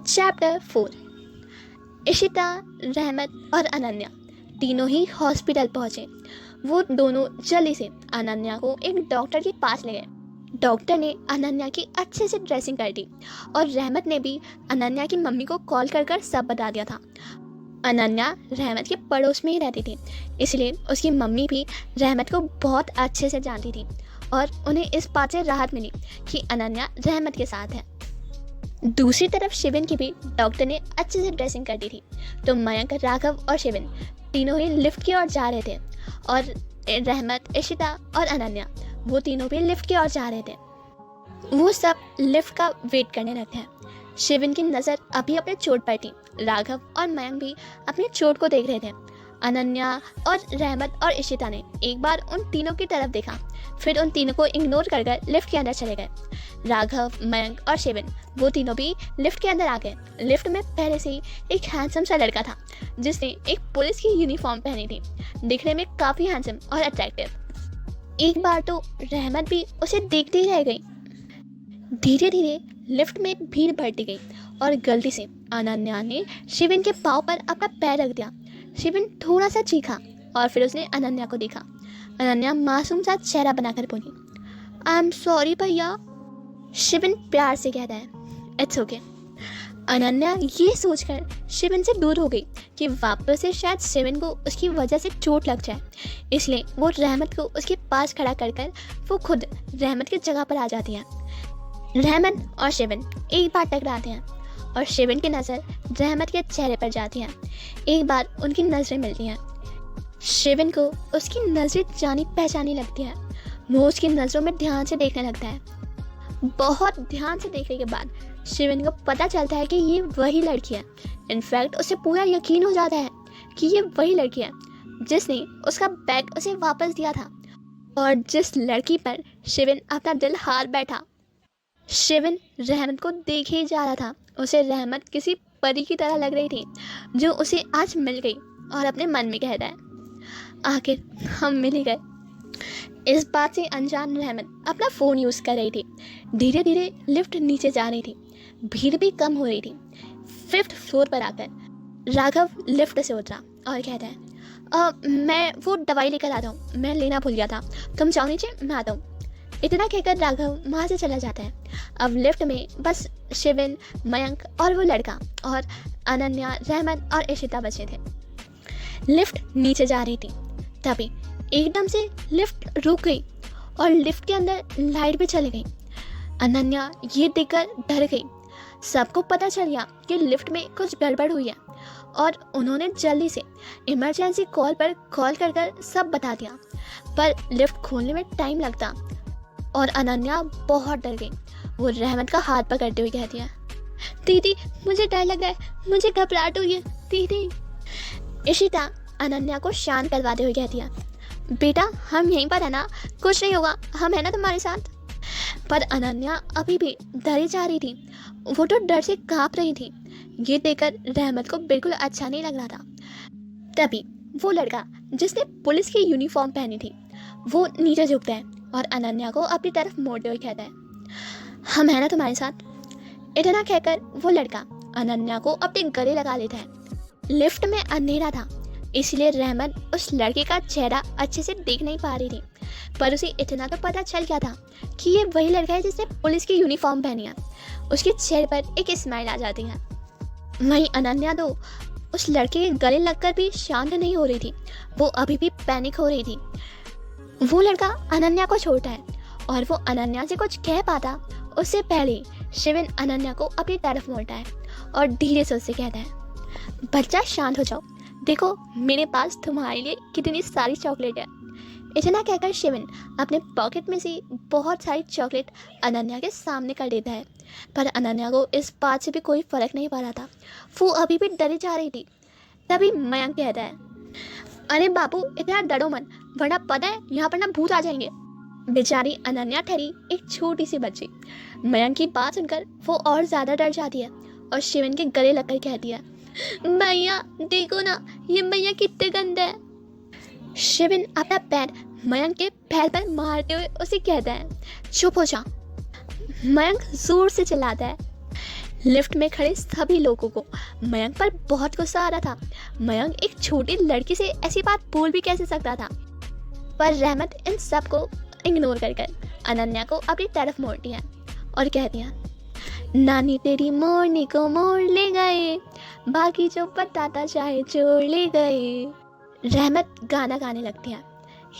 Chapter 4। Ishita, रहमत और अनन्या तीनों ही हॉस्पिटल पहुंचे। वो दोनों जल्दी से अनन्या को एक डॉक्टर के पास ले गए। डॉक्टर ने अनन्या की अच्छे से ड्रेसिंग कर दी और रहमत ने भी अनन्या की मम्मी को कॉल कर कर सब बता दिया था। अनन्या रहमत के पड़ोस में ही रहती थी, इसलिए उसकी मम्मी भी रहमत को बहुत अच्छे से जानती थी और उन्हें इस बात से राहत मिली कि अनन्या रहमत के साथ है। दूसरी तरफ शिविन की भी डॉक्टर ने अच्छे से ड्रेसिंग कर दी थी, तो मयंक, राघव और शिविन तीनों ही लिफ्ट की ओर जा रहे थे और रहमत, इशिता और अनन्या वो तीनों भी लिफ्ट की ओर जा रहे थे। वो सब लिफ्ट का वेट करने लगते हैं। शिविन की नज़र अभी अपने चोट पर थी। राघव और मयंक भी अपनी चोट को देख रहे थे। अनन्या और रहमत और इशिता ने एक बार उन तीनों की तरफ देखा, फिर उन तीनों को इग्नोर कर लिफ्ट के अंदर चले गए। राघव, मयंक और शिविन वो तीनों भी लिफ्ट के अंदर आ गए। लिफ्ट में पहले से ही एक हैंडसम सा लड़का था जिसने एक पुलिस की यूनिफॉर्म पहनी थी, दिखने में काफ़ी हैंडसम और अट्रैक्टिव। एक बार तो रहमत भी उसे देखते ही रह गई। धीरे धीरे लिफ्ट में एक भीड़ बढ़ती गई और गलती से अनन्या ने शिविन के पाँव पर अपना पैर रख दिया। शिविन थोड़ा सा चीखा और फिर उसने अनन्या को देखा। अनन्या मासूम सा चेहरा बनाकर बोली, आई एम सॉरी भैया। शिविन प्यार से कहता है, इट्स ओके। अनन्या ये सोचकर शिविन से दूर हो गई कि वापस से शायद शिविन को उसकी वजह से चोट लग जाए, इसलिए वो रहमत को उसके पास खड़ा कर कर वो खुद रहमत की जगह पर आ जाती है। रहमत और शिविन एक बार टकराते हैं और शिविन की नज़र रहमत के चेहरे पर जाती है। एक बार उनकी नज़रें मिलती हैं। शिविन को उसकी नज़रें जानी पहचानी लगती है। वो उसकी नज़रों में ध्यान से देखने लगता है। बहुत ध्यान से देखने के बाद शिविन को पता चलता है कि ये वही लड़की है। इनफैक्ट उसे पूरा यकीन हो जाता है कि ये वही लड़की है जिसने उसका बैग उसे वापस दिया था और जिस लड़की पर शिविन अपना दिल हार बैठा। शिविन रहमत को देखे ही जा रहा था। उसे रहमत किसी परी की तरह लग रही थी जो उसे आज मिल गई और अपने मन में कहता है, आखिर हम मिल ही गए। इस बात से अनजान रहमत अपना फ़ोन यूज़ कर रही थी। धीरे धीरे लिफ्ट नीचे जा रही थी, भीड़ भी कम हो रही थी। 5th फ्लोर पर आकर राघव लिफ्ट से उतरा और कहता है, मैं वो दवाई लेकर आता हूँ, मैं लेना भूल गया था, तुम जाओ नीचे, मैं आता हूँ। इतना कहकर राघव वहाँ से चला जाता है। अब लिफ्ट में बस शिविन, मयंक और वो लड़का और अनन्या, रहमत और इशिता बचे थे। लिफ्ट नीचे जा रही थी, तभी एकदम से लिफ्ट रुक गई और लिफ्ट के अंदर लाइट भी चली गई। अनन्या ये देखकर डर गई। सबको पता चल गया कि लिफ्ट में कुछ गड़बड़ हुई है और उन्होंने जल्दी से इमरजेंसी कॉल पर कॉल कर कर सब बता दिया, पर लिफ्ट खोलने में टाइम लगता और अनन्या बहुत डर गई। वो रहमत का हाथ पकड़ते हुए कहती है, दीदी मुझे डर लग रहा है, मुझे घबराहट हुई है दीदी। इशिता अनन्या को शांत करवाते हुए कहती है, बेटा हम यहीं पर है ना, कुछ नहीं होगा, हम है ना तुम्हारे साथ। पर अनन्या अभी भी डरी जा रही थी। वो तो डर से कांप रही थी। ये देखकर रहमत को बिल्कुल अच्छा नहीं लग रहा था। तभी वो लड़का जिसने पुलिस की यूनिफॉर्म पहनी थी वो नीचे झुकता है और अनन्या को अपनी तरफ मोड़ते हुए कहता है, हम है ना तुम्हारे साथ। इतना कहकर वो लड़का अनन्या को अपने गले लगा लेता है। लिफ्ट में अंधेरा था, इसलिए रहमत उस लड़के का चेहरा अच्छे से देख नहीं पा रही थी, पर उसे इतना तो पता चल गया था कि ये वही लड़का है जिसने पुलिस की यूनिफॉर्म पहनी है। उसके चेहरे पर एक स्माइल आ जाती है। वहीं अनन्या तो उस लड़के के गले लगकर भी शांत नहीं हो रही थी। वो अभी भी पैनिक हो रही थी। वो लड़का अनन्या को छोड़ता है और वो अनन्या से कुछ कह पाता उससे पहले शिविन अनन्या को अपनी तरफ मोड़ता है और धीरे से उससे कहता है, बच्चा शांत हो जाओ, देखो मेरे पास तुम्हारे लिए कितनी सारी चॉकलेट है। इतना कहकर शिविन अपने पॉकेट में से बहुत सारी चॉकलेट अनन्या के सामने कर देता है, पर अनन्या को इस बात से भी कोई फ़र्क नहीं पड़ रहा था। वो अभी भी डरी जा रही थी। तभी मयंक कहता है, अरे बाबू इतना डरो मत, वरना पता है यहाँ पर ना भूत आ जाएंगे। बेचारी अनन्या ठहरी एक छोटी सी बच्ची। मयंक की बात सुनकर वो और ज़्यादा डर जाती है और शिविन के गले लगकर कहती है, भैया देखो ना, ये भैया कितने गंदे हैं। शिविन अपना पैर मयंक के पैर पर मारते हुए उसे कहता है, चुप हो जा। मयंक जोर से चिल्लाता है, लिफ्ट में खड़े सभी लोगों को मयंक पर बहुत गुस्सा आ रहा था। मयंक एक छोटी लड़की से ऐसी बात बोल भी कैसे सकता था। पर रहमत इन सब को इग्नोर कर अनन्या को अपनी तरफ मोड़ दिया और कह दिया, नानी तेरी मोरनी को मोड़ ले गए, बाकी जो बताता चाहे जोड़ ले गए। रहमत गाना गाने लगती है।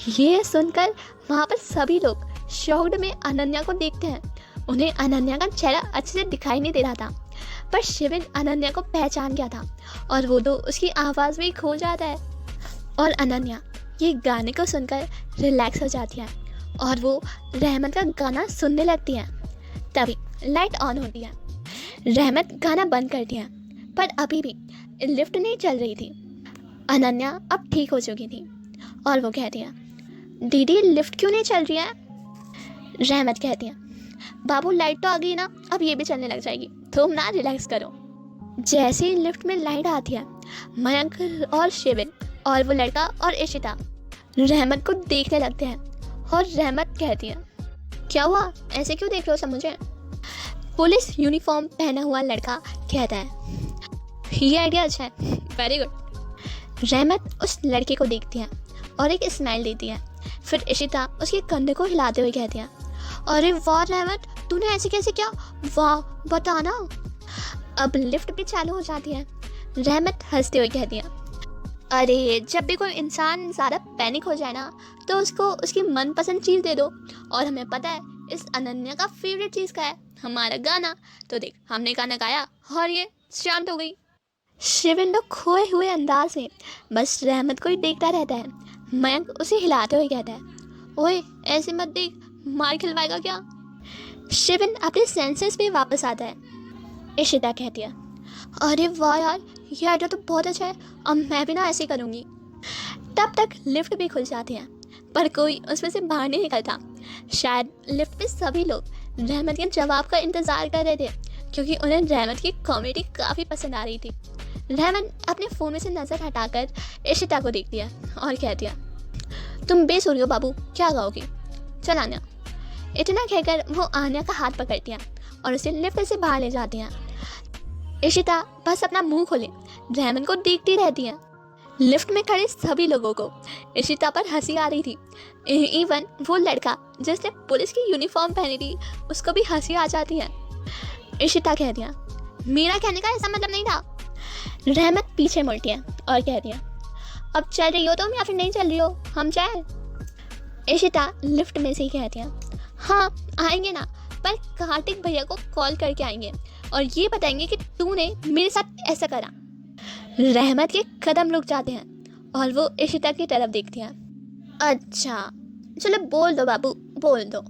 ये सुनकर वहाँ पर सभी लोग शॉक्ड में अनन्या को देखते हैं। उन्हें अनन्या का चेहरा अच्छे से दिखाई नहीं दे रहा था, पर शिविन अनन्या को पहचान गया था और वो तो उसकी आवाज़ में खो जाता है। और अनन्या ये गाने को सुनकर रिलैक्स हो जाती है और वो रहमत का गाना सुनने लगती है। तभी लाइट ऑन होती है। रहमत गाना बंद कर दिया, पर अभी भी लिफ्ट नहीं चल रही थी। अनन्या अब ठीक हो चुकी थी और वो कहती है, दीदी लिफ्ट क्यों नहीं चल रही है। रहमत कहती है, बाबू लाइट तो आ गई ना, अब ये भी चलने लग जाएगी, तुम ना रिलैक्स करो। जैसे ही लिफ्ट में लाइट आती है, मयंक और शिविन और वो लड़का और इशिता रहमत को देखने लगते हैं और रहमत कहती है, क्या हुआ, ऐसे क्यों देख रहे हो सब मुझे। पुलिस यूनिफॉर्म पहना हुआ लड़का कहता है, ये आइडिया अच्छा है, वेरी गुड। रहमत उस लड़के को देखती है और एक स्माइल देती है। फिर इशिता उसके कंधे को हिलाते हुए कहती है, अरे वाह रहमत, तूने ऐसे कैसे किया, वाह बताना। अब लिफ्ट भी चालू हो जाती है। रहमत हंसते हुए कहती है, अरे जब भी कोई इंसान ज़्यादा पैनिक हो जाए ना, तो उसको उसकी मनपसंद चीज़ दे दो। और हमें पता है इस अनन्या का फेवरेट चीज़ क्या है, हमारा गाना। तो देख हमने गाना गाया और ये शांत हो गई। शिविन तो खोए हुए अंदाज में बस रहमत को ही देखता रहता है। मयंक उसे हिलाते हुए कहता है, ओए ऐसे मत देख, मार खिलवाएगा क्या। शिविन अपने सेंसेस पे वापस आता है। इशिता कहती है, अरे वाह यार, ये आइडिया तो बहुत अच्छा है, अब मैं भी ना ऐसे करूँगी। तब तक लिफ्ट भी खुल जाती है, पर कोई उसमें से बाहर नहीं निकलता। शायद लिफ्ट पे सभी लोग रहमत के जवाब का इंतज़ार कर रहे थे, क्योंकि उन्हें रहमत की कॉमेडी काफ़ी पसंद आ रही थी। रहमत अपने फ़ोन में से नज़र हटाकर इशिता को देखती है और कहती है, तुम बेसुरी हो बाबू, क्या गाओगी, चल आन्या। इतना कहकर वो आन्या का हाथ पकड़ती है और उसे लिफ्ट से बाहर ले जाती हैं। इशिता बस अपना मुंह खोले रहमत को देखती रहती है। लिफ्ट में खड़े सभी लोगों को इशिता पर हंसी आ रही थी। इवन वो लड़का जिसने पुलिस की यूनिफॉर्म पहनी थी, उसको भी हंसी आ जाती है। इशिता कहती है, मेरा कहने का ऐसा मतलब नहीं था। रहमत पीछे मुड़ती है और कहती है, अब चल रही हो तुम या फिर नहीं चल रही हो, हम जाए। इशिता लिफ्ट में से ही कहती है, हाँ आएंगे ना, पर कार्तिक भैया को कॉल करके आएंगे और ये बताएंगे कि तूने मेरे साथ ऐसा करा। रहमत के कदम रुक जाते हैं और वो इशिता की तरफ देखती है। अच्छा चलो बोल दो बाबू, बोल दो,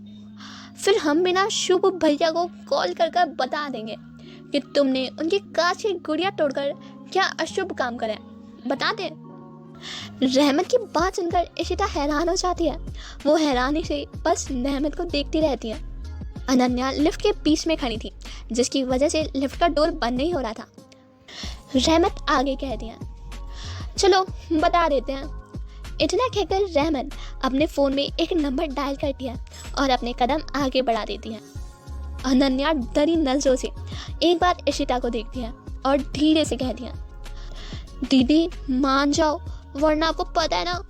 फिर हम बिना शुभ भैया को कॉल कर बता देंगे कि तुमने उनकी कांच की गुड़िया तोड़कर क्या अशुभ काम करा है, बता दे। रहमत की बात सुनकर इशिता हैरान हो जाती है। वो हैरानी से बस रहमत को देखती रहती है। अनन्या लिफ्ट के बीच में खड़ी थी, जिसकी वजह से लिफ्ट का डोर बंद नहीं हो रहा था। रहमत आगे कह दिया, चलो बता देते हैं। इतना कहकर रहमत अपने फ़ोन में एक नंबर डायल करती है और अपने कदम आगे बढ़ा देती है। अनन्या डरी नजरों से एक बार इशिता को देखती है और धीरे से कहती है, दीदी मान जाओ, वरना आपको पता है ना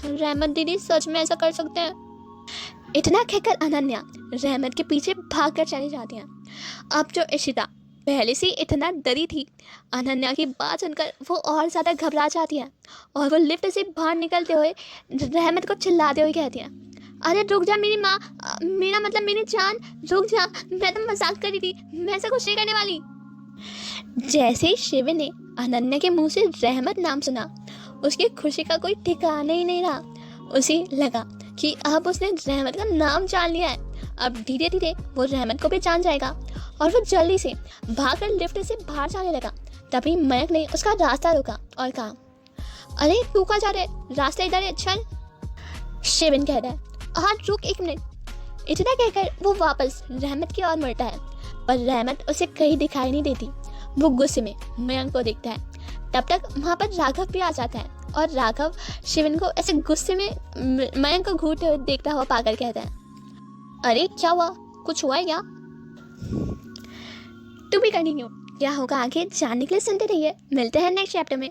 रहमत दीदी सच में ऐसा कर सकते हैं। इतना कहकर अनन्या रहमत के पीछे भागकर चली जाती है। अब जो इशिता पहले से इतना डरी थी, अनन्या की बात सुनकर वो और ज़्यादा घबरा जाती है और वो लिफ्ट से बाहर निकलते हुए रहमत को चिल्लाते हुए कहती है, अरे रुक जा मेरी माँ, मेरा मतलब मेरी जान, रुक जा, मैं तो मजाक कर रही थी, मैं ऐसा कुछ नहीं करने वाली। जैसे ही शिविन ने अनन्या के मुंह से रहमत नाम सुना, उसकी खुशी का कोई ठिकाना ही नहीं रहा। उसे लगा कि अब उसने रहमत का नाम जान लिया है, अब धीरे धीरे वो रहमत को भी जान जाएगा और वो जल्दी से भागकर लिफ्ट से बाहर जाने लगा। तभी मयंक ने उसका रास्ता रोका और कहा, अरे तू कहाँ जा रहे, रास्ता इधर है, चल। शिविन कहता है, हाँ रुक एक मिनट। इतना कहकर वो वापस रहमत की ओर मुड़ता है, पर रहमत उसे कहीं दिखाई नहीं देती। वो गुस्से में मयंक को देखता है। तब तक वहाँ पर राघव भी आ जाता है और राघव शिविन को ऐसे गुस्से में मयंक को घूरते हुए देखता हुआ पागल कहता है, अरे क्या हुआ, कुछ हुआ है क्या। To be continue. क्या होगा आगे जानने के लिए सुनते रहिए। मिलते हैं नेक्स्ट चैप्टर में।